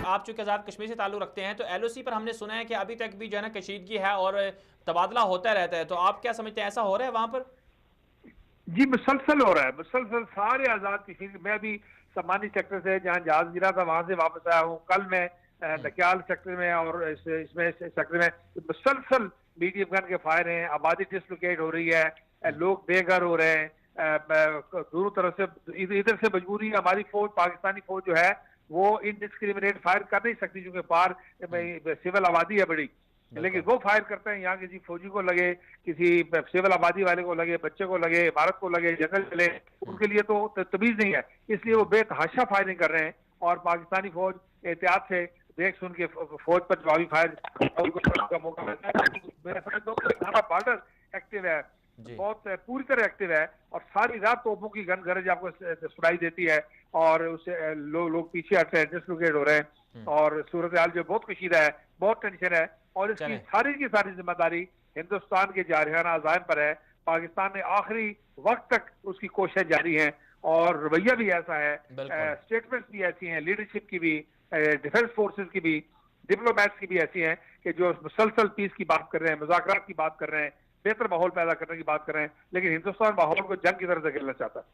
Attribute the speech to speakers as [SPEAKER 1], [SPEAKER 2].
[SPEAKER 1] आप चूंकि आज़ाद कश्मीर से ताल्लुक़ रखते हैं, तो LOC पर हमने सुना है कि अभी तक भी जो है ना कशीदगी है और तबादला होता रहता है, तो आप क्या समझते हैं, ऐसा हो रहा है वहां पर?
[SPEAKER 2] जी मुसलसल हो रहा है, मुसलसल सारे आज़ाद कश्मीर। मैं अभी सम्मानी सेक्टर से जहाँ जहाज गिरा था वहां से वापस आया हूँ। कल मैं दक्याल सेक्टर में और इसमें सेक्टर में मुसलसल मीडियम गन के फायर हैं, आबादी डिसलोकेट हो रही है, लोग बेघर हो रहे हैं। दोनों तरफ से इधर से मजबूरी हमारी फौज, पाकिस्तानी फौज जो है वो इनडिस्क्रिमिनेट फायर कर नहीं सकती क्योंकि पार सिविल आबादी है बड़ी, लेकिन
[SPEAKER 1] बिल्कुल।
[SPEAKER 2] वो फायर करते हैं। यहाँ किसी फौजी को लगे, किसी सिविल आबादी वाले को लगे, बच्चे को लगे, इमारत को लगे, जंगल चले, उनके लिए तो तमीज नहीं है, इसलिए वो बेतहाशा फायरिंग कर रहे हैं। और पाकिस्तानी फौज एहतियात से देख सुन के फौज पर जवाबी फायर का मौका मिलता है। मेरा समझ दो बॉर्डर एक्टिव है,
[SPEAKER 1] जी।
[SPEAKER 2] बहुत पूरी तरह एक्टिव है, और सारी रात तोपों की गरज आपको सुनाई देती है, और उससे लोग पीछे हट रहे हैं, डिसलोकेट हो रहे हैं, और सूरत हाल जो बहुत कशीदा है, बहुत टेंशन है। और इसकी
[SPEAKER 1] चलें।
[SPEAKER 2] सारी की सारी जिम्मेदारी हिंदुस्तान के जारहाना अज़ाइम पर है। पाकिस्तान ने आखिरी वक्त तक उसकी कोशिश जारी है, और रवैया भी ऐसा है,
[SPEAKER 1] बिल्कुल।
[SPEAKER 2] स्टेटमेंट्स भी ऐसी हैं, लीडरशिप की भी, डिफेंस फोर्सेस की भी, डिप्लोमेट्स की भी ऐसी हैं कि जो मुसलसल पीस की बात कर रहे हैं, मुज़ाकरात की बात कर रहे हैं, बेहतर माहौल पैदा करने की बात कर रहे हैं, लेकिन हिंदुस्तान माहौल को जंग की तरफ से खेलना चाहता है।